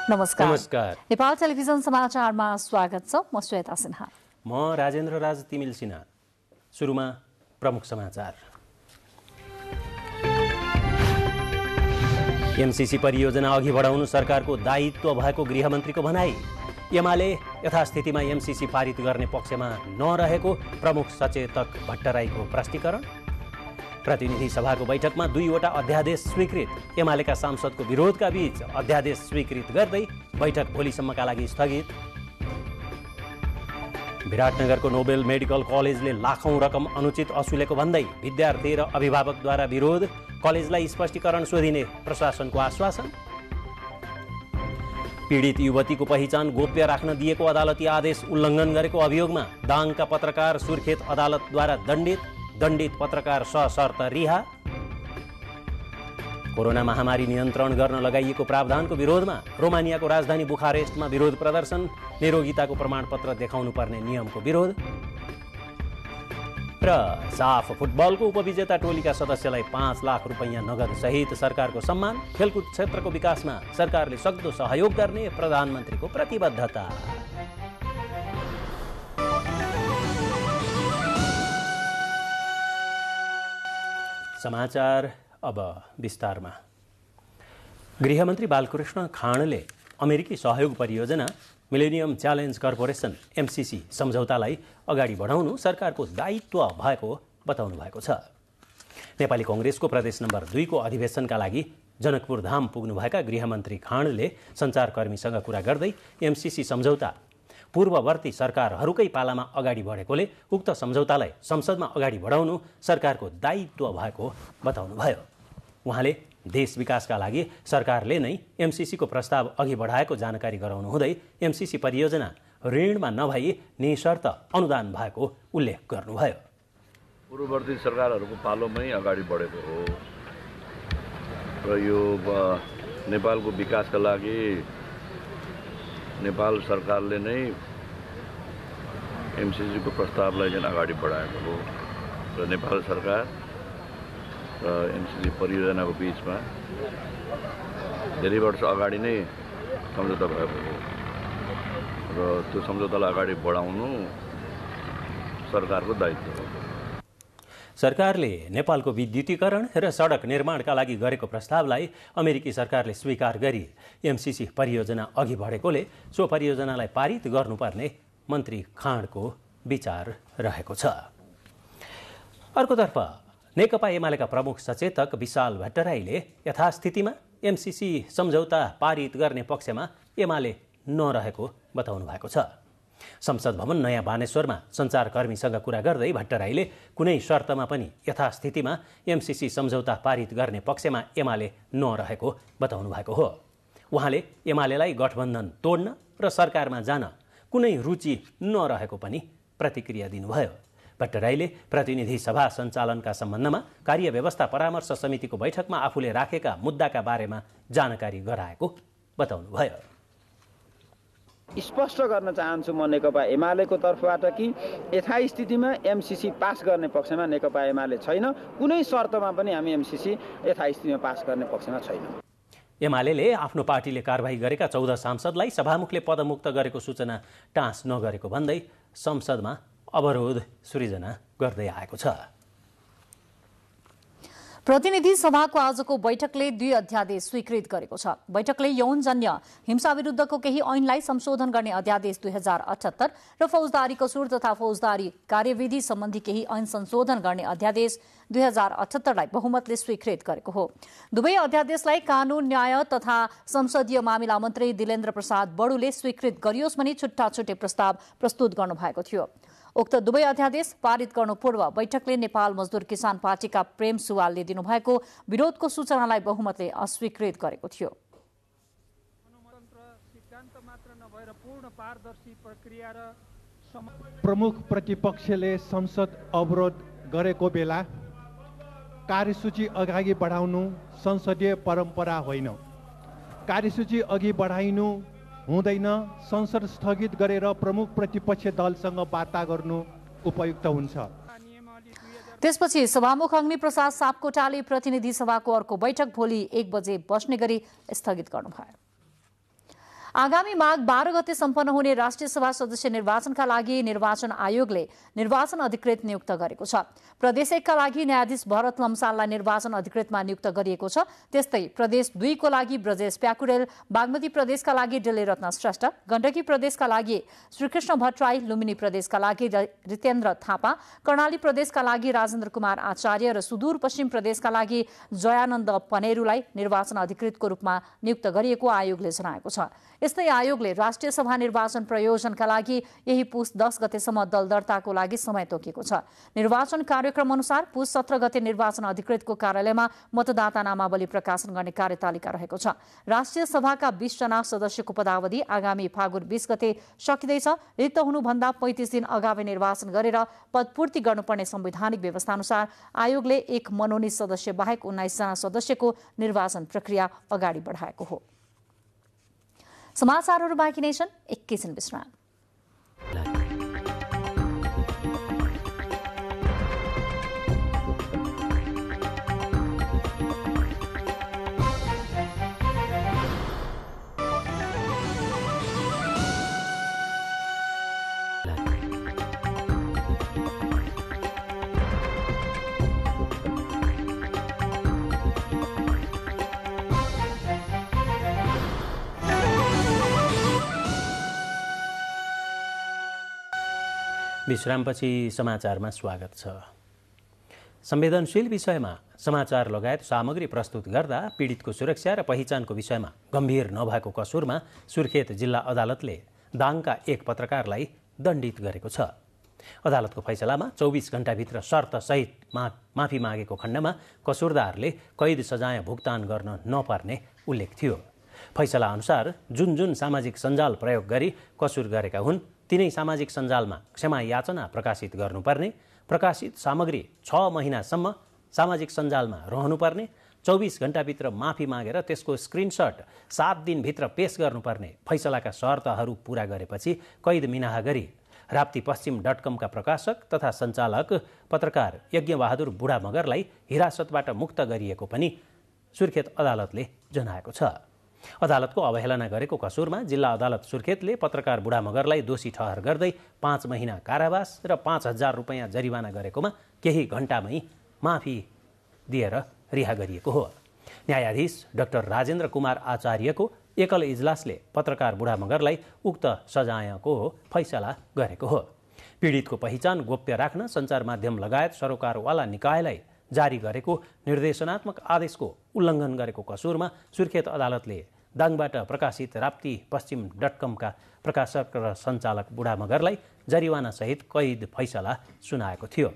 नमस्कार। नेपाल टेलिभिजन समाचारमा स्वागत छ। म श्वेता सिन्हा। म राजेन्द्र राज तिमिल सिन्हा। सुरुमा प्रमुख समाचार। एमसीसी परियोजना अघि बढाउनु सरकारको दायित्व भएको गृहमन्त्रीको भनाई। एमाले यथास्थितिमा एमसीसी पारित गर्ने पक्षमा नरहेको प्रमुख सचेतक भट्टराईको प्रष्टीकरण। प्रतिनिधि सभाको बैठकमा 2वटा अध्यादेश स्वीकृत। एमालेका सांसदको विरोधका बीच अध्यादेश स्वीकृत गर्दै बैठक भोलिसम्मका लागि स्थगित। विराटनगरको नोबेल मेडिकल कलेजले लाखौं रकम अनुचित असुलेको भन्दै विद्यार्थी र अभिभावकद्वारा विरोध। कलेजलाई स्पष्टीकरण सोधिने प्रशासनको आश्वासन। पीडित युवतीको पहिचान गोप्य राख्न दिएको अदालती आदेश उल्लङ्घन गरेको अभियोगमा दाङका पत्रकार सुर्खेत अदालतद्वारा दण्डित पत्रकार सशर्त रिहा। कोरोना महामारी नियन्त्रण गर्न लगाइएको प्रावधानको विरोधमा रोमानियाको राजधानी बुखारेस्टमा विरोध प्रदर्शन। निरोगिताको प्रमाणपत्र देखाउनु पर्ने नियमको विरोध। र साफ फुटबलको उपविजेता टोलीका सदस्यलाई 5 लाख रुपैयाँ नगद सहित सरकारको सम्मान। खेलकुद क्षेत्रको विकासमा सरकारले सक्दो सहयोग गर्ने प्रधानमन्त्रीको प्रतिबद्धता। समाचार अब विस्तारमा। गृहमन्त्री बालकृष्ण खाँडले अमेरिकी सहयोग परियोजना मिलेनियम च्यालेन्ज कर्पोरेसन एमसीसी सम्झौतालाई अगाडि बढाउनु सरकारको दायित्व भएको बताउनु भएको छ। नेपाली कांग्रेसको प्रदेश नम्बर 2 को अधिवेशनका लागि जनकपुर धाम पुग्नुभएका गृहमन्त्री खाँडले सञ्चारकर्मीसँग कुरा गर्दै एमसीसी सम्झौता पूर्ववर्ती सरकारहरूकै पालामा अगाडि बढेकोले उक्त सम्झौतालाई संसदमा अगाडि बढाउनु सरकारको दायित्व भएको बताउनुभयो। उहाँले देश विकासका लागि सरकारले नै एमसीसीको प्रस्ताव अघि बढाएको जानकारी गराउनु हुँदै एमसीसी परियोजना ऋणमा नभई निशर्त अनुदान भएको उल्लेख गर्नुभयो। पूर्ववर्ती सरकारहरूको पालोमै अगाडि बढेको हो र यो नेपालको विकासका लागि नेपाल सरकारले नै एमसीसीको प्रस्तावलाई चाहिँ अगाडि बढाएको हो र नेपाल सरकार र एमसीसी परियोजनाको बीचमा धेरै वर्ष अगाडि नै सम्झौता भएको हो र त्यो सम्झौतालाई अगाडि बढाउनु सरकारको दायित्व हो। सरकारले नेपालको विद्युतीकरण र सडक निर्माणका लागि गरेको प्रस्तावलाई अमेरिकी सरकारले स्वीकार गरी एमसीसी परियोजना अघि बढेकोले सो परियोजनालाई पारित गर्नुपर्ने मन्त्री खाँडको विचार रहेको छ। अर्कोतर्फ नेकपा एमालेका प्रमुख सचेतक विशाल भट्टराईले यथास्थितिमा एमसीसी सम्झौता पारित गर्ने पक्षमा एमाले नरहेको बताउनु भएको छ। संसद भवन नयाँ बानेश्वरमा सञ्चारकर्मीसँग कुरा गर्दै भट्टराईले कुनै शर्तमा पनि यथास्थितिमा एमसीसी सम्झौता पारित गर्ने पक्षमा एमाले नरहेको बताउनु भएको हो। उहाँले एमालेलाई गठबन्धन तोड्न र सरकारमा जान कुनै रुचि नरहेको पनि प्रतिक्रिया दिनुभयो। भट्टराईले प्रतिनिधि सभा सञ्चालनका सम्बन्धमा कार्यव्यवस्था परामर्श समितिको बैठकमा आफूले राखेका मुद्दाका बारेमा जानकारी गराएको बताउनुभयो। स्पष्ट गर्न चाहन्छु म नेकपा एमालेको तर्फबाट कि यथास्थितिमा एमसीसी पास गर्ने पक्षमा नेकपा एमाले छैन। कुनै शर्तमा पनि हामी एमसीसी यथास्थितिमा पास गर्ने पक्षमा छैनौँ। एमालेले आफ्नो पार्टीले कारबाही गरेका 14 सांसदलाई सभामुखले पदमुक्त गरेको सूचना टाँस नगरेको भन्दै संसदमा अवरोध सृजना गर्दै आएको छ। प्रतिनिधि सभाको आजको बैठकले 2 अध्यादेश स्वीकृत गरेको छ। बैठकले यौनजन्य हिंसा विरुद्धको केही ऐनलाई संशोधन गर्ने अध्यादेश 2078 र फौजदारी कसुर तथा फौजदारी कार्यविधि सम्बन्धी केही ऐन संशोधन गर्ने अध्यादेश 2078 लाई बहुमतले स्वीकृत गरेको हो। दुवै अध्यादेशलाई कानून न्याय तथा संसदीय मामिला मन्त्री दिलेन्द्र प्रसाद बडुले स्वीकृत गरियोस् भनी छुट्टा छुट्टै प्रस्ताव प्रस्तुत गर्नुभएको थियो। उक्त दुवै अध्यादेश पारित गर्नु पूर्व बैठकले नेपाल मजदुर किसान पार्टीका प्रेम सुवालले दिनुभएको विरोधको सूचनालाई बहुमतले अस्वीकृत गरेको थियो। प्रमुख प्रतिपक्षले संसद अवरोध गरेको बेला कार्यसूची अगाडि बढाउनु संसदीय परम्परा होइन। कार्यसूची अघि बढाइनु हुँदैन। संसद स्थगित गरेर प्रमुख प्रतिपक्ष दलसँग वार्ता गर्नु उपयुक्त हुन्छ। त्यसपछि सभामुख अग्निप्रसाद सापकोटाले प्रतिनिधि सभाको अर्को बैठक भोलि 1 बजे बस्ने गरी स्थगित गर्नुभयो। आगामी माघ 12 गते सम्पन्न हुने राष्ट्रिय सभा सदस्य निर्वाचनका लागि निर्वाचन आयोगले निर्वाचन अधिकृत नियुक्त गरेको छ। प्रदेश 1 का लागि न्यायाधीश भरत लम्साललाई निर्वाचन अधिकृतमा नियुक्त गरिएको छ। त्यस्तै प्रदेश 2 को लागि ब्रजेश प्याकुरेल, बागमती प्रदेशका लागि डेलेरत्न श्रेष्ठ, गण्डकी प्रदेशका लागि श्रीकृष्ण भट्टराई, लुम्बिनी प्रदेशका लागि रितेन्द्र थापा, कर्णाली प्रदेशका लागि राजेन्द्र कुमार आचार्य र सुदूरपश्चिम प्रदेशका लागि जयानन्द पनेरूलाई निर्वाचन अधिकृतको रूपमा नियुक्त गरिएको आयोगले जनाएको छ। यस्तै आयोगले राष्ट्रिय सभा निर्वाचन प्रयोजनका लागि यही पुस 10 गतेसम्म दल दर्ताको लागि समय तोकेको छ। निर्वाचन कार्यक्रम अनुसार पुस 17 गते निर्वाचन अधिकृतको कार्यालयमा मतदाता नामावली प्रकाशन गर्ने कार्यतालिका रहेको छ। राष्ट्रिय सभाका 20 जना सदस्यको पदावधि आगामी फागुन 20 गते सकिँदैछ। रिक्त हुनुभन्दा 35 दिन अगावै निर्वाचन गरेर पदपूर्ति गर्नुपर्ने संवैधानिक व्यवस्था अनुसार आयोगले 1 मनोनित सदस्य बाहेक 19 जना सदस्यको निर्वाचन प्रक्रिया अगाडि बढाएको हो। समाचारहरू बाँकी नै छन्, एकैछिन विश्राम। विश्रामपछि समाचारमा स्वागत छ। संवेदनशील विषयमा समाचार लगायत सामग्री प्रस्तुत गर्दा पीडितको सुरक्षा र पहिचानको विषयमा गम्भीर नभएको कसुरमा सुर्खेत जिल्ला अदालतले दाङका एक पत्रकारलाई दण्डित गरेको छ। अदालतको फैसलामा 24 घण्टाभित्र शर्तसहित माफी मागेको खण्डमा कसुरदारले कैद सजाय भुक्तान गर्न नपर्ने उल्लेख थियो। फैसला अनुसार जुन जुन सामाजिक सञ्जाल प्रयोग गरी कसुर गरेका हुन् तिनै सामाजिक सञ्जालमा क्षमा याचना प्रकाशित गर्नुपर्ने, प्रकाशित सामग्री 6 महिनासम्म सामाजिक सञ्जालमा रहनुपर्ने, 24 घण्टाभित्र माफी मागेर त्यसको स्क्रिनसट 7 दिनभित्र पेश गर्नुपर्ने फैसलाका शर्तहरू पूरा गरेपछि कैद मिनाहा गरी राप्ती पश्चिम .com का प्रकाशक तथा सञ्चालक पत्रकार यज्ञबहादुर बुढा मगरलाई हिरासतबाट मुक्त गरिएको पनि सुर्खेत अदालतले जनाएको छ। अदालतको अवहेलना गरेको कसुरमा जिल्ला अदालत सुर्खेतले पत्रकार बुढा मगरलाई दोषी ठहर गर्दै 5 महिना कारावास र 5,000 रुपैयाँ जरिवाना गरेकोमा केही घण्टामै माफी दिएर रिहा गरिएको हो। न्यायाधीश डाक्टर राजेन्द्र कुमार आचार्यको एकल इजलासले पत्रकार बुढा मगरलाई उक्त सजायको फैसला गरेको हो। पीडितको पहिचान गोप्य राख्न सञ्चार माध्यम लगायत सरोकारवाला निकायलाई जारी गरेको निर्देशनात्मक आदेशको उल्लङ्घन गरेको कसुरमा सुर्खेत अदालतले दाङबाट प्रकाशित राप्ती पश्चिम .com का प्रकाशक र सञ्चालक बुढा मगरलाई जरिवानासहित कैद फैसला सुनाएको थियो।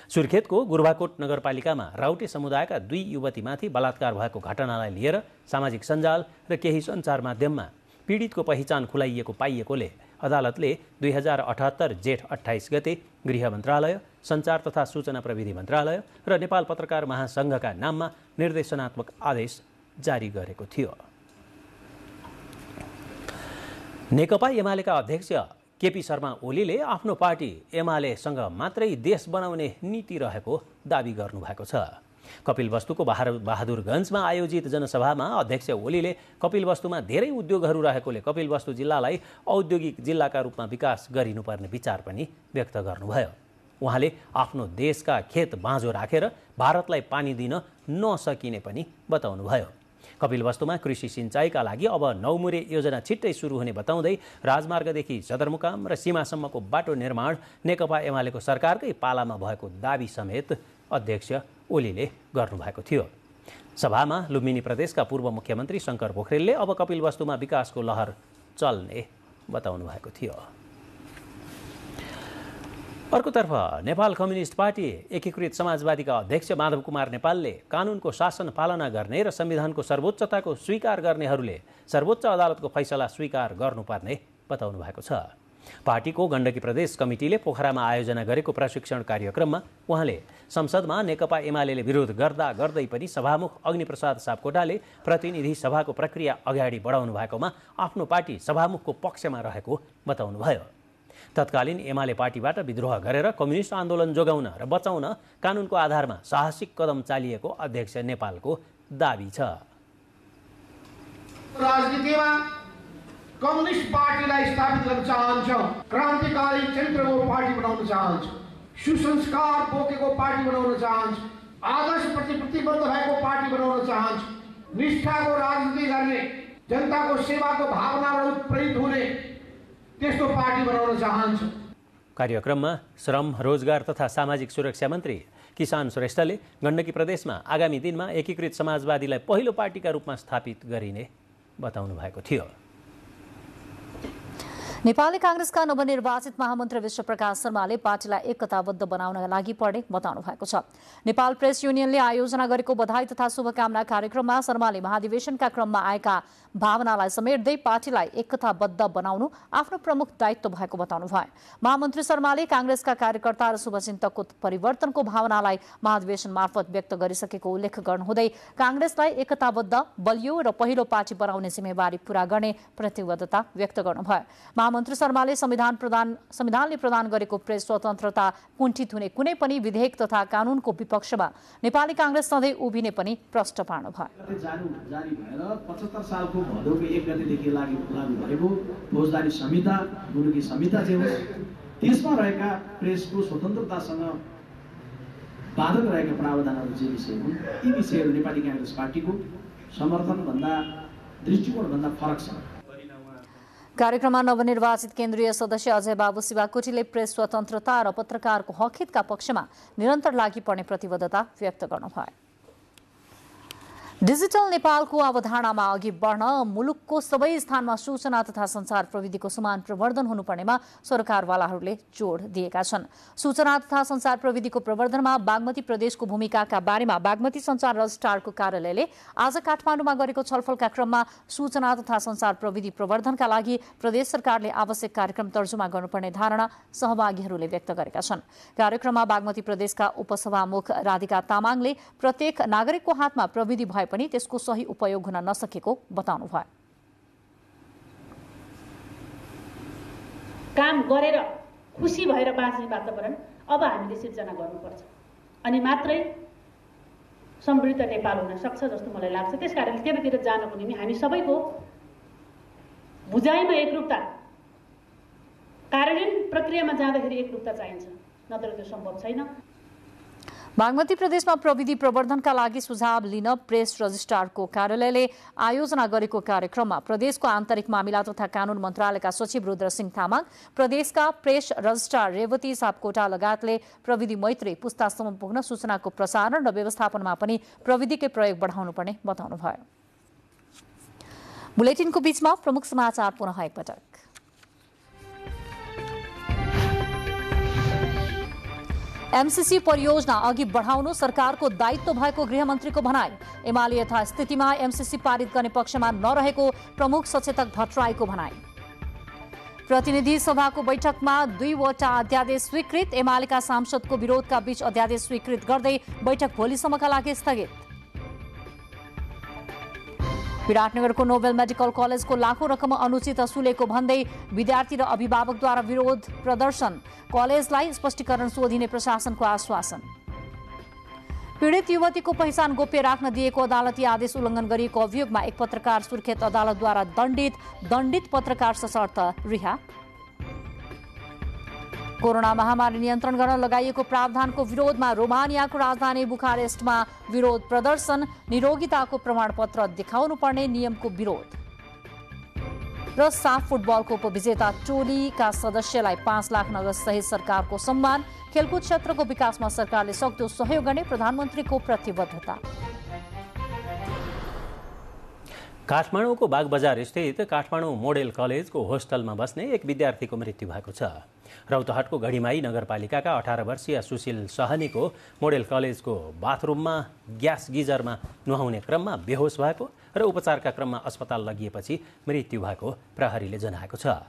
सुर्खेतको गुर्बाकोट नगरपालिकामा राउटे समुदायका 2 युवतीमाथि बलात्कार भएको घटनालाई लिएर सामाजिक सञ्जाल र केही सञ्चार माध्यममा पीडितको पहिचान खुलाइएको पाइएकोले अदालतले 2078 जेठ 28 गते गृह मन्त्रालय, सञ्चार तथा सूचना प्रविधि मन्त्रालय र नेपाल पत्रकार महासङ्घका नाममा निर्देशनात्मक आदेश जारी गरेको थियो। नेकपा एमालेका अध्यक्ष केपी शर्मा ओलीले आफ्नो पार्टी एमालेसँग मात्रै देश बनाउने नीति रहेको दाबी गर्नुभएको छ। कपिलवस्तुको बहादुरगञ्जमा आयोजित जनसभामा अध्यक्ष ओलीले कपिलवस्तुमा धेरै उद्योगहरू रहेकोले कपिलवस्तु जिल्लालाई औद्योगिक जिल्लाका रूपमा विकास गरिनुपर्ने विचार पनि व्यक्त गर्नुभयो। उहाँले आफ्नो देशका खेत बाँझो राखेर भारतलाई पानी दिन नसकिने पनि बताउनुभयो। कपिलवस्तुमा कृषि सिँचाइका लागि अब 9 मुरे योजना छिट्टै सुरु हुने बताउँदै राजमार्गदेखि सदरमुकाम र सीमासम्मको बाटो निर्माण नेकपा एमालेको सरकारकै पालामा भएको दाबी समेत अध्यक्ष ओलीले गर्नुभएको थियो। सभामा लुम्बिनी प्रदेशका पूर्व मुख्यमन्त्री शङ्कर पोखरेलले अब कपिलवस्तुमा विकासको लहर चल्ने बताउनु भएको थियो। अर्कोतर्फ नेपाल कम्युनिस्ट पार्टी एकीकृत समाजवादीका अध्यक्ष माधव कुमार नेपालले कानुनको शासन पालना गर्ने र संविधानको सर्वोच्चताको स्वीकार गर्नेहरूले सर्वोच्च अदालतको फैसला स्वीकार गर्नुपर्ने बताउनु भएको छ। पार्टीको गण्डकी प्रदेश कमिटीले पोखरामा आयोजना गरेको प्रशिक्षण कार्यक्रममा उहाँले संसदमा नेकपा एमालेले विरोध गर्दा गर्दै पनि सभामुख अग्निप्रसाद सापकोटाले प्रतिनिधि सभाको प्रक्रिया अगाडि बढाउनु भएकोमा आफ्नो पार्टी सभामुखको पक्षमा रहेको बताउनुभयो। तत्कालीन एमाले पार्टीबाट विद्रोह गरेर कम्युनिस्ट आन्दोलन जोगाउन र बचाउन कानुनको आधारमा साहसिक कदम चालिएको अध्यक्ष नेपालको दाबी छ। राजनीतिमा कम्युनिस्ट पार्टीलाई स्थापित गर्न चाहन्छ, क्रान्तिकारी चरित्रको पार्टी बनाउन चाहन्छ, सुसंस्कार बोकेको पार्टी बनाउन चाहन्छ, आदर्शप्रति प्रतिबद्ध भएको पार्टी बनाउन चाहन्छ, निष्ठाको राजनीति गर्ने, जनताको सेवाको भावनाबाट उत्प्रेरित हुने त्यस्तो पार्टी बनाउन चाहन्छ। कार्यक्रममा श्रम, रोजगार तथा सामाजिक सुरक्षा मन्त्री किसान श्रेष्ठले गण्डकी प्रदेशमा आगामी दिनमा एकीकृत समाजवादीलाई पहिलो पार्टीका रूपमा स्थापित गरिने बताउनु भएको थियो। नेपाली कांग्रेसका नवनिर्वाचित महामन्त्री विश्वप्रकाश शर्माले पार्टीलाई एकताबद्ध बनाउनका लागि पर्ने बताउनु भएको छ। नेपाल प्रेस युनियनले आयोजना गरेको बधाई तथा शुभकामना कार्यक्रममा शर्माले महाधिवेशनका क्रममा आएका भावनालाई समेट्दै पार्टीलाई एकताबद्ध बनाउनु आफ्नो प्रमुख दायित्व भएको बताउनु भयो। महामन्त्री शर्माले कांग्रेसका कार्यकर्ता र शुभचिन्तकको परिवर्तनको भावनालाई महाधिवेशन मार्फत व्यक्त गरिसकेको उल्लेख गर्नुहुँदै कांग्रेसलाई एकताबद्ध, बलियो र पहिलो पार्टी बनाउने जिम्मेवारी पूरा गर्ने प्रतिबद्धता व्यक्त गर्नुभयो। महामन्त्री शर्माले संविधानले प्रदान गरेको प्रेस स्वतन्त्रता कुण्ठित हुने कुनै पनि विधेयक तथा कानूनको विपक्षमा नेपाली कांग्रेस सधैँ उभिने पनि प्रश्न पार्नुभयो। जारी भएर 75 सालको भदौको 1 गतेदेखि लागू भएको फौजदारी संहिता, मुलुकी संहिता चाहिँ हो, त्यसमा रहेका प्रेसको स्वतन्त्रतासँग बाधक रहेका प्रावधानहरू जे विषय हुन्, यी विषयहरू नेपाली कांग्रेस पार्टीको समर्थनभन्दा दृष्टिकोणभन्दा फरक छ। कार्यक्रममा नवनिर्वाचित केन्द्रीय सदस्य अजय बाबु शिवाकोटीले प्रेस स्वतन्त्रता र पत्रकारको हकहितका पक्षमा निरन्तर लागि पर्ने प्रतिबद्धता व्यक्त गर्नुभयो। डिजिटल नेपालको अवधारणामा अघि बढ्न मुलुकको सबै स्थानमा सूचना तथा संचार प्रविधिको समान प्रवर्धन हुनुपर्नेमा सरकारवालाहरूले जोड दिएका छन्। सूचना तथा संचार प्रविधिको प्रवर्धनमा बागमती प्रदेशको भूमिकाका बारेमा बागमती संचार रजिस्ट्रारको कार्यालयले आज काठमाडौँमा गरेको छलफलका क्रममा सूचना तथा संचार प्रविधि प्रवर्धनका लागि प्रदेश सरकारले आवश्यक कार्यक्रम तर्जुमा गर्नुपर्ने धारणा सहभागीहरूले व्यक्त गरेका छन्। कार्यक्रममा बागमती प्रदेशका उपसभामुख राधिका तामाङले प्रत्येक नागरिकको हातमा प्रविधि भए पनि त्यसको सही उपयोग हुन नसकेको बताउनु भयो। काम गरेर खुसी भएर बाँच्ने वातावरण अब हामीले सिर्जना गर्नुपर्छ, अनि मात्रै समृद्ध नेपाल हुन सक्छ जस्तो मलाई लाग्छ। त्यसकारण त्यतातिर जानको निम्ति हामी सबैको बुझाइमा एकरूपता, कार्यान्वयन प्रक्रियामा जाँदाखेरि एकरूपता चाहिन्छ, नत्र त्यो सम्भव छैन। बागमती प्रदेशमा प्रविधि प्रवर्धनका लागि सुझाव लिन प्रेस रजिस्ट्रारको कार्यालयले आयोजना गरेको कार्यक्रममा प्रदेशको आन्तरिक मामिला तथा कानून मन्त्रालयका सचिव रुद्र सिंह तामाङ, प्रदेशका प्रेस रजिस्ट्रार रेवती सापकोटा लगायतले प्रविधि मैत्री पुस्तासम्म पुग्न सूचनाको प्रसारण र व्यवस्थापनमा पनि प्रविधिकै प्रयोग बढाउनुपर्ने बताउनुभयो। बुलेटिनको बीचमा प्रमुख समाचार पुनः एकपटक। एमसीसी परियोजना अघि बढाउनु सरकारको दायित्व भएको गृहमन्त्रीको भनाई। एमाले यथास्थितिमा एमसीसी पारित गर्ने पक्षमा नरहेको प्रमुख सचेतक भट्टराईको भनाई। प्रतिनिधि सभाको बैठकमा 2 वटा अध्यादेश स्वीकृत। एमालेका सांसदको विरोधका बीच अध्यादेश स्वीकृत गर्दै बैठक भोलिसम्मका लागि स्थगित। विराटनगरको नोबेल मेडिकल कलेजको लाखौं रकम अनुचित असुलेको भन्दै विद्यार्थी र अभिभावकद्वारा विरोध प्रदर्शन। कलेजलाई स्पष्टीकरण सोधिने प्रशासनको आश्वासन। पीडित युवतीको पहिचान गोप्य राख्न दिएको अदालती आदेश उल्लङ्घन गरिएको अभियोगमा एक पत्रकार सुर्खेत अदालतद्वारा दण्डित पत्रकार सशर्त रिहा। कोरोना महामारी नियन्त्रण गर्न लगाइएको प्रावधानको विरोधमा रोमानियाको राजधानी बुखारेस्टमा विरोध प्रदर्शन। निरोगिताको प्रमाणपत्र देखाउनु पर्ने नियमको विरोध। र साफ फुटबलको उपविजेता टोलीका सदस्यलाई 5 लाख नगद सहित सरकारको सम्मान। खेलकुद क्षेत्रको विकासमा सरकारले सक्दो सहयोग गर्ने प्रधानमन्त्रीको प्रतिबद्धता। काठमाडौँको बागबजार स्थित काठमाडौँ मोडेल कलेजको होस्टलमा बस्ने एक विद्यार्थीको मृत्यु भएको छ। रौतहटको गढीमाई नगरपालिकाका 18 वर्षीय सुशील सहनीको मोडेल कलेजको बाथरुममा ग्यास गिजरमा नुहाउने क्रममा बेहोस भएको र उपचारका क्रममा अस्पताल लगिएपछि मृत्यु भएको प्रहरीले जनाएको छ।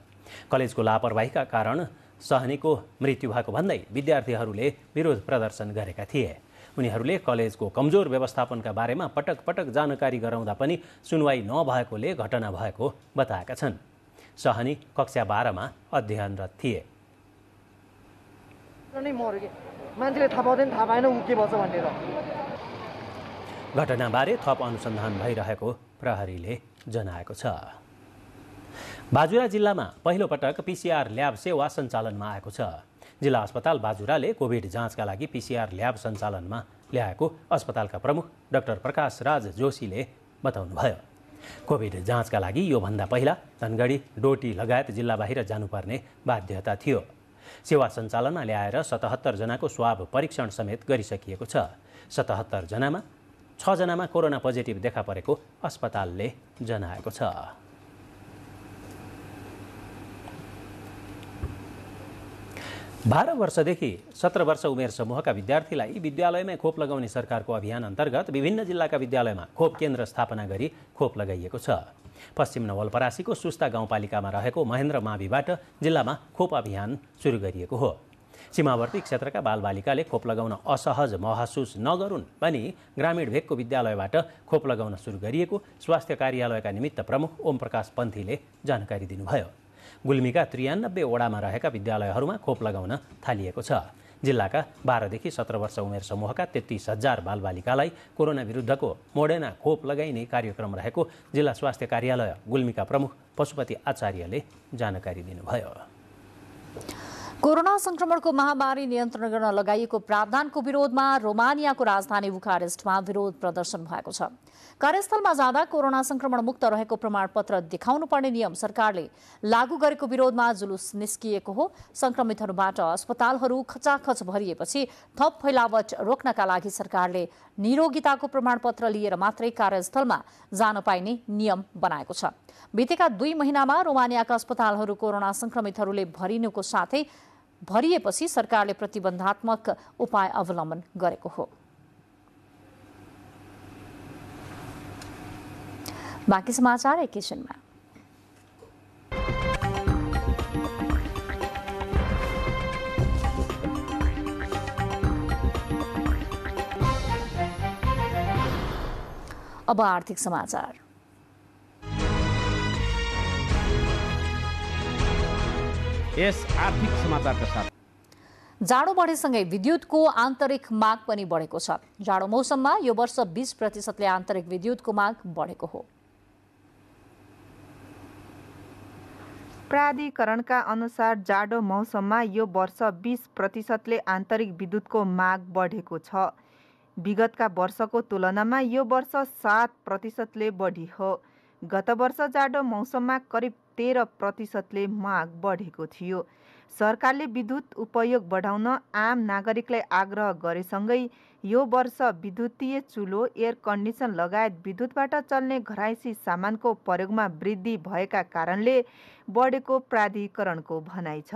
कलेजको लापरवाहीका कारण सहनीको मृत्यु भएको भन्दै विद्यार्थीहरूले विरोध प्रदर्शन गरेका थिए। उनीहरूले कलेजको कमजोर व्यवस्थापनका बारेमा पटक पटक जानकारी गराउँदा पनि सुनवाई नभएकोले घटना भएको बताएका छन्। सहनी कक्षा 12 मा अध्ययनरत थिए। घटनाबारे थप अनुसन्धान भइरहेको प्रहरीले जनाएको छ। बाजुरा जिल्लामा पहिलो पटक पीसीआर ल्याब सेवा सञ्चालनमा आएको छ। जिल्ला अस्पताल बाजुराले कोभिड जाँचका लागि पीसीआर ल्याब सञ्चालनमा ल्याएको अस्पतालका प्रमुख डाक्टर प्रकाश राज जोशीले बताउनुभयो। कोभिड जाँचका लागि योभन्दा पहिला धनगढी, डोटी लगायत जिल्ला बाहिर जानुपर्ने बाध्यता थियो। सेवा सञ्चालनमा ल्याएर 77 जनाको स्वाब परीक्षण समेत गरिसकिएको छ। 77 जनामा 6 जनामा कोरोना पोजिटिभ देखा परेको अस्पतालले जनाएको छ। बाह्र वर्षदेखि 17 वर्ष उमेर समूहका विद्यार्थीलाई विद्यालयमै खोप लगाउने सरकारको अभियान अन्तर्गत विभिन्न जिल्लाका विद्यालयमा खोप केन्द्र स्थापना गरी खोप लगाइएको छ। पश्चिम नवलपरासीको सुस्ता गाउँपालिकामा रहेको महेन्द्र माविबाट जिल्लामा खोप अभियान सुरु गरिएको हो। सीमावर्ती क्षेत्रका बालबालिकाले खोप लगाउन असहज महसुस नगरून् भनी ग्रामीण भेगको विद्यालयबाट खोप लगाउन सुरु गरिएको स्वास्थ्य कार्यालयका निमित्त प्रमुख ओम प्रकाश पन्थीले जानकारी दिनुभयो। गुल्मीका 93 वडामा रहेका विद्यालयहरूमा खोप लगाउन थालिएको छ। जिल्लाका 12 देखि 17 वर्ष उमेर समूहका 33,000 बालबालिकालाई कोरोना विरुद्धको मोडेर्ना खोप लगाइने कार्यक्रम रहेको जिल्ला स्वास्थ्य कार्यालय गुल्मीका प्रमुख पशुपति आचार्यले जानकारी दिनुभयो। कोरोना संक्रमणको महामारी नियन्त्रण गर्न लगाइएको प्रावधानको विरोधमा रोमानियाको राजधानी बुखारेस्टमा विरोध प्रदर्शन भएको छ। कार्यस्थलमा जाँदा कोरोना संक्रमण मुक्त रहेको प्रमाणपत्र देखाउनु पर्ने नियम सरकारले लागू गरेको विरोधमा जुलुस निस्किएको हो। संक्रमितहरूबाट अस्पतालहरू खचाखच भरिएपछि थप फैलावट रोक्नका लागि सरकारले निरोगिताको प्रमाणपत्र लिएर मात्रै कार्यस्थलमा जान पाइने नियम बनाएको छ। बितेका 2 महिनामा रोमानियाका अस्पतालहरू कोरोना संक्रमितहरूले भरिनुको साथै भरिएपछि सरकारले प्रतिबन्धात्मक उपाय अवलम्बन गरेको हो। बाँकी समाचार एकैछिनमा। अब आर्थिक समाचार। यस आर्थिक समाचारका साथ जाडो बढेसँगै विद्युतको आन्तरिक माग पनि बढेको छ। जाडो मौसममा यो वर्ष 20% आन्तरिक विद्युतको माग बढेको हो। प्राधिकरणका अनुसार जाडो मौसममा यो वर्ष 20% आन्तरिक विद्युतको माग बढेको छ। विगतका वर्षको तुलनामा यो वर्ष 7% बढी हो। गत वर्ष जाडो मौसममा करिब 13% माग बढेको थियो। सरकारले विद्युत उपयोग बढाउन आम नागरिकलाई आग्रह गरेसँगै यो वर्ष विद्युतीय चुलो, एयर कन्डिसन लगायत विद्युतबाट चल्ने घरायसी सामानको प्रयोगमा वृद्धि भएका कारणले बढेको प्राधिकरणको भनाइ छ।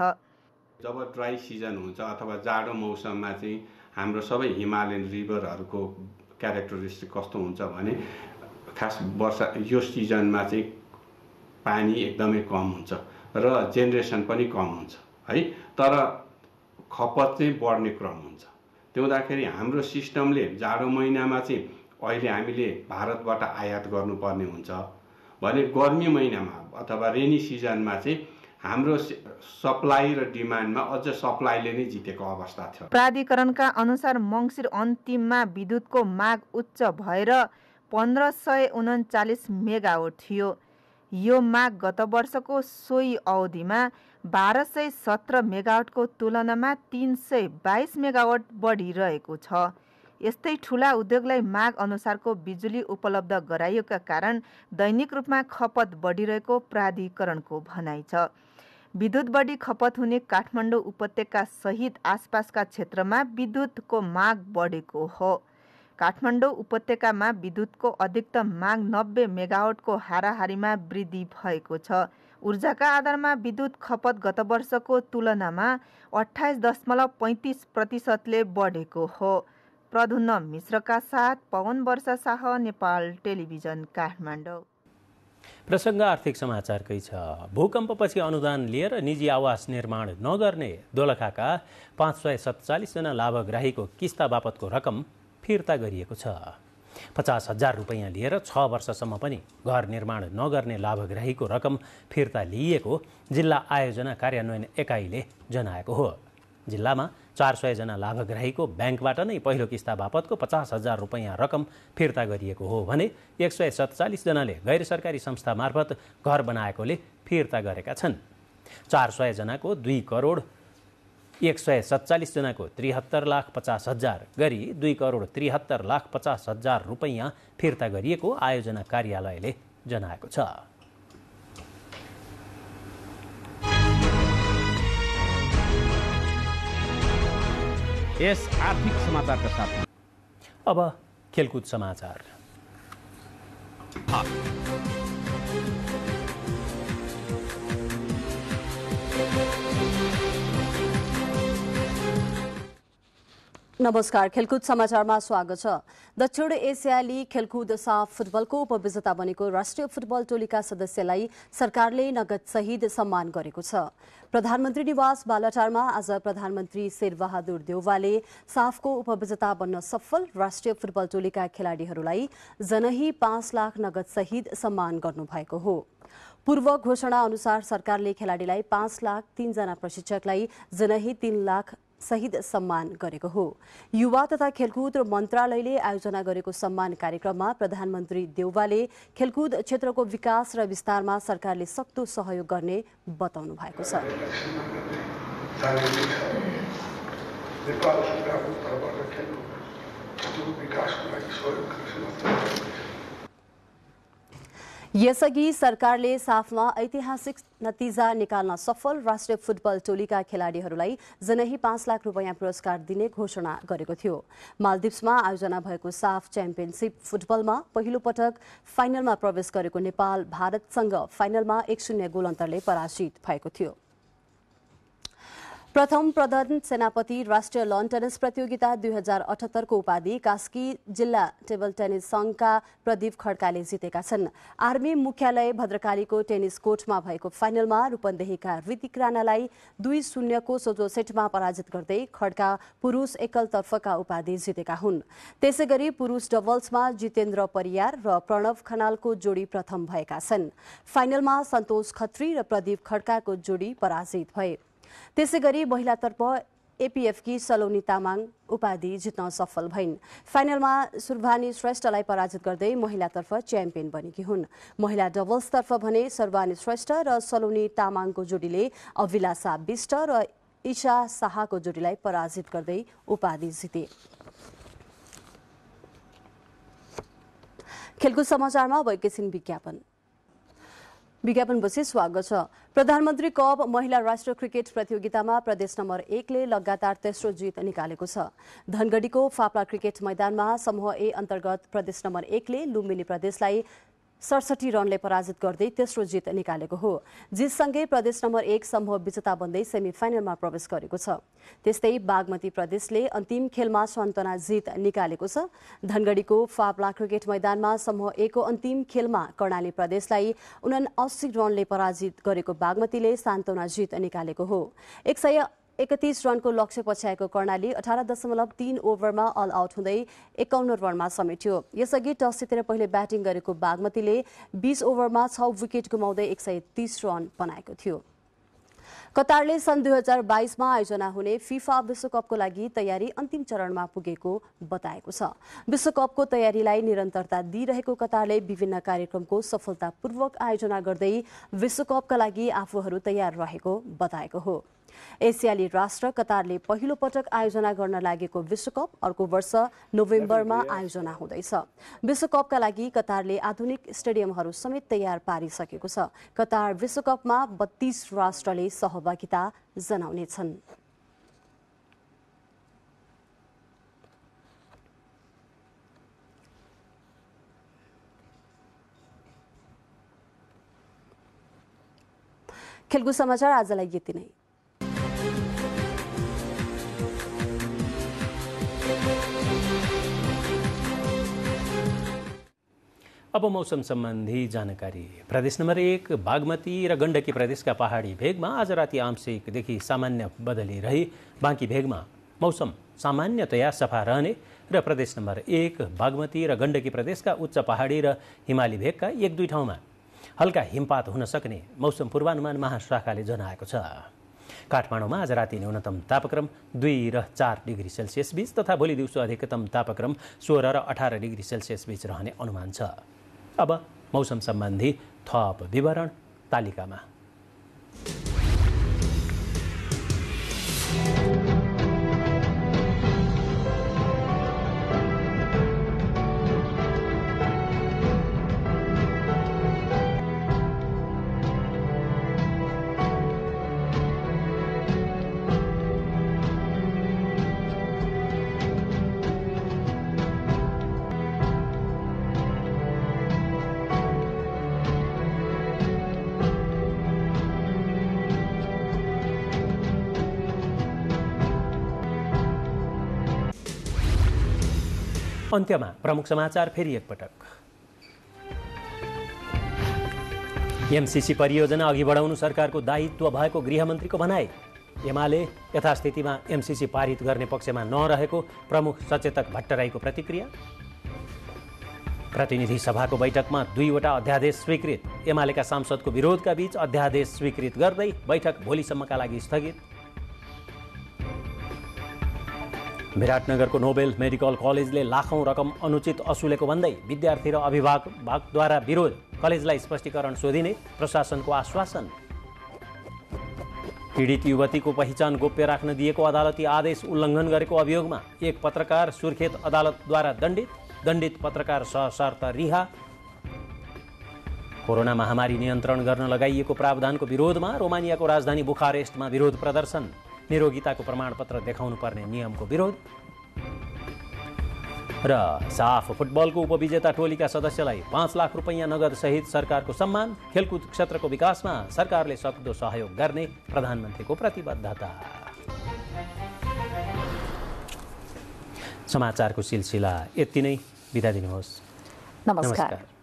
जब ड्राई सिजन हुन्छ अथवा जाडो मौसममा चाहिँ हाम्रो सबै हिमालयन रिभरहरूको क्यारेक्टरिस्टिक कस्तो हुन्छ भने खास वर्षा यो सिजनमा चाहिँ पानी एकदमै कम हुन्छ र जेनेरेसन पनि कम हुन्छ है, तर खपत चाहिँ बढ्ने क्रम हुन्छ। त्यो हुँदाखेरि हाम्रो सिस्टमले जाडो महिनामा चाहिँ अहिले हामीले भारतबाट आयात गर्नुपर्ने हुन्छ भने गर्मी महिनामा अथवा रेनी सिजनमा चाहिँ हाम्रो सप्लाई र डिमान्डमा अझ सप्लाईले नै जितेको अवस्था थियो। प्राधिकरणका अनुसार मङ्सिर अन्तिममा विद्युतको माग उच्च भएर 1539 मेगावाट थियो। यो माग गत वर्षको सोही अवधिमा 1217 मेगावाटको तुलनामा 322 मेगावाट बढिरहेको छ। यस्तै ठुला उद्योगलाई माग अनुसारको बिजुली उपलब्ध गराइएका कारण दैनिक रूपमा खपत बढिरहेको प्राधिकरणको भनाइ छ। विद्युत बढी खपत हुने काठमाडौँ उपत्यका सहित आसपासका क्षेत्रमा विद्युतको माग बढेको हो। काठमाडौँ उपत्यकामा विद्युतको अधिकतम माग 90 मेगावाटको हाराहारीमा वृद्धि भएको छ। ऊर्जाका आधारमा विद्युत खपत गत वर्षको तुलनामा 28.35% बढेको हो। प्रधुन्न मिश्रका साथ पवन वर्षा शाह, नेपाल टेलिभिजन, काठमाडौँ। प्रसङ्ग आर्थिक समाचारकै छ। भूकम्पपछि अनुदान लिएर निजी आवास निर्माण नगर्ने दोलखाका 547 जना लाभग्राहीको किस्ता बापतको रकम फिर्ता गरिएको छ। 50,000 रुपैयाँ लिएर 6 वर्षसम्म पनि घर निर्माण नगर्ने लाभग्राहीको रकम फिर्ता लिइएको जिल्ला आयोजना कार्यान्वयन एकाइले जनाएको हो। जिल्लामा 400 जना लाभग्राहीको ब्याङ्कबाट नै पहिलो किस्ता बापतको 50,000 रुपैयाँ रकम फिर्ता गरिएको हो भने 147 जनाले गैर सरकारी संस्था मार्फत घर बनाएकोले फिर्ता गरेका छन्। 400 जनाको 2 करोड 147 जनाको 73,50,000 गरी 2,73,50,000 रुपैयाँ फिर्ता गरिएको आयोजना कार्यालयले जनाएको छ। यस आर्थिक समाचारका साथ अब खेलकुद समाचार। नमस्कार, खेलकुद समाचारमा स्वागत छ। दक्षिण एसियाली खेलकुद साफ फुटबलको उपविजेता बनेको राष्ट्रिय फुटबल टोलीका सदस्यलाई सरकारले नगद सहित सम्मान गरेको छ। प्रधानमन्त्री निवास बालाटारमा आज प्रधानमन्त्री शेरबहादुर देउवाले साफको उपविजेता बन्न सफल राष्ट्रिय फुटबल टोलीका खेलाडीहरूलाई जनही 5 लाख नगद सहित सम्मान गर्नुभएको हो। पूर्व घोषणा अनुसार सरकारले खेलाडीलाई 5 लाख, 3 जना प्रशिक्षकलाई जनही 3 लाख सहित सम्मान गरेको हो। युवा तथा खेलकुद मन्त्रालयले आयोजना गरेको सम्मान कार्यक्रममा प्रधानमन्त्री देउवाले खेलकुद क्षेत्रको विकास र विस्तारमा सरकारले सक्दो सहयोग गर्ने बताउनु भएको छ। यसअघि सरकारले साफमा ऐतिहासिक नतिजा निकाल्न सफल राष्ट्रिय फुटबल टोलीका खेलाडीहरूलाई जनही 5 लाख रुपैयाँ पुरस्कार दिने घोषणा गरेको थियो। मालदिप्समा आयोजना भएको साफ च्याम्पियनसिप फुटबलमा पहिलो पटक फाइनलमा प्रवेश गरेको नेपाल भारतसँग फाइनलमा 1-0 गोल अन्तरले पराजित भएको थियो। प्रथम प्रधान सेनापति राष्ट्रिय लन टेनिस प्रतियोगिता 2078 को उपाधि कास्की जिल्ला टेबल टेनिस संघका प्रदीप खड्काले जितेका छन्। आर्मी मुख्यालय भद्रकालीको टेनिस कोर्टमा भएको फाइनलमा रूपन्देहीका ऋतिक राणालाई 2-0 को सोझो सेटमा पराजित गर्दै खड्का पुरुष एकलतर्फका उपाधि जितेका हुन्। त्यसैगरी पुरुष डबल्समा जितेन्द्र परियार र प्रणव खनालको जोडी प्रथम भएका छन्। फाइनलमा सन्तोष खत्री र प्रदीप खड्काको जोडी पराजित भए। त्यसैगरी महिलातर्फ एपीएफकी सलोनी तामाङ उपाधि जित्न सफल भइन्। फाइनलमा सुरभानी श्रेष्ठलाई पराजित गर्दै महिलातर्फ च्याम्पियन बनेकी हुन्। महिला डबल्सतर्फ भने सर्वानी श्रेष्ठ र सलोनी तामाङको जोडीले अभिलाषा बिष्ट र ईशा शाहको जोडीलाई पराजित गर्दै उपाधि जिते। खेलकुद समाचारमा अब एकैछिन विज्ञापनपछि स्वागत छ। प्रधानमन्त्री कप महिला राष्ट्रिय क्रिकेट प्रतियोगितामा प्रदेश नम्बर 1 ले लगातार तेस्रो जित निकालेको छ। धनगढीको फाप्ला क्रिकेट मैदानमा समूह ए अन्तर्गत प्रदेश नम्बर 1 ले लुम्बिनी प्रदेशलाई 67 रनले पराजित गर्दै तेस्रो जित निकालेको हो। जितसँगै प्रदेश नम्बर 1 समूह विजेता बन्दै सेमी फाइनलमा प्रवेश गरेको छ। त्यस्तै बागमती प्रदेशले अन्तिम खेलमा सान्तवना जित निकालेको छ। धनगढीको फाप्ला क्रिकेट मैदानमा समूह ए को अन्तिम खेलमा कर्णाली प्रदेशलाई 79 रनले पराजित गरेको बागमतीले सान्तवना जित निकालेको हो। 131 रनको लक्ष्य पछ्याएको कर्णाली 18.3 ओभरमा अल आउट हुँदै 51 रनमा समेट्यो। यसअघि टस जितेर पहिले ब्याटिङ गरेको बागमतीले 20 ओभरमा 6 विकेट गुमाउँदै 130 रन बनाएको थियो। कतारले सन् 2022मा आयोजना हुने फिफा विश्वकपको लागि तयारी अन्तिम चरणमा पुगेको बताएको छ। विश्वकपको तयारीलाई निरन्तरता दिइरहेको कतारले विभिन्न कार्यक्रमको सफलतापूर्वक आयोजना गर्दै विश्वकपका लागि आफूहरू तयार रहेको बताएको हो। एसियाली राष्ट्र कतारले पहिलो पटक आयोजना गर्न लागेको विश्वकप अर्को वर्ष नोभेम्बरमा आयोजना हुँदैछ। विश्वकपका लागि कतारले आधुनिक स्टेडियमहरू समेत तयार पारिसकेको छ। कतार विश्वकपमा 32 राष्ट्रले सहभागिता जनाउनेछन्। खेलकुद समाचार आजलाई यति नै। अब मौसम सम्बन्धी जानकारी। प्रदेश नम्बर 1 बागमती र गण्डकी प्रदेशका पहाडी भेगमा आज राति आंशिकदेखि सामान्य बदली रही बाँकी भेगमा मौसम सामान्यतया सफा रहने र प्रदेश नम्बर 1 बागमती र गण्डकी प्रदेशका उच्च पहाडी र हिमाली भेगका 1-2 ठाउँमा हल्का हिमपात हुन सक्ने मौसम पूर्वानुमान महाशाखाले जनाएको छ। काठमाडौँमा आज राति न्यूनतम तापक्रम 2 र 4 डिग्री सेल्सियस बीच तथा भोलि दिउँसो अधिकतम तापक्रम 16 र 18 डिग्री सेल्सियस बीच रहने अनुमान छ। अब मौसम सम्बन्धी थप विवरण तालिकामा। अन्त्यमा प्रमुख समाचार फेरि एकपटक। एमसीसी परियोजना अघि बढाउनु सरकारको दायित्व भएको गृहमन्त्रीको भनाई। एमाले यथास्थितिमा एमसीसी पारित गर्ने पक्षमा नरहेको प्रमुख सचेतक भट्टराईको प्रतिक्रिया। प्रतिनिधि सभाको बैठकमा 2वटा अध्यादेश स्वीकृत। एमालेका सांसदको विरोधका बीच अध्यादेश स्वीकृत गर्दै बैठक भोलिसम्मका लागि स्थगित। विराटनगरको नोबेल मेडिकल कलेजले लाखौं रकम अनुचित असुलेको भन्दै विद्यार्थी र अभिभावकद्वारा विरोध। कलेजलाई स्पष्टीकरण सोधिने प्रशासनको आश्वासन। पीडित युवतीको पहिचान गोप्य राख्न दिएको अदालती आदेश उल्लङ्घन गरेको अभियोगमा एक पत्रकार सुर्खेत अदालतद्वारा दण्डित पत्रकार सशर्त रिहा। कोरोना महामारी नियन्त्रण गर्न लगाइएको प्रावधानको विरोधमा रोमानियाको राजधानी बुखारेस्टमा विरोध प्रदर्शन। निरोगिताको प्रमाणपत्र देखाउनु पर्ने नियमको विरोध। र साफ फुटबलको उपविजेता टोलीका सदस्यलाई 5 लाख रुपैयाँ नगद सहित सरकारको सम्मान। खेलकुद क्षेत्रको विकासमा सरकारले सक्दो सहयोग गर्ने प्रधानमन्त्रीको प्रतिबद्धता। समाचारको सिलसिला यति नै। बिदा दिनुहोस्। नमस्कार।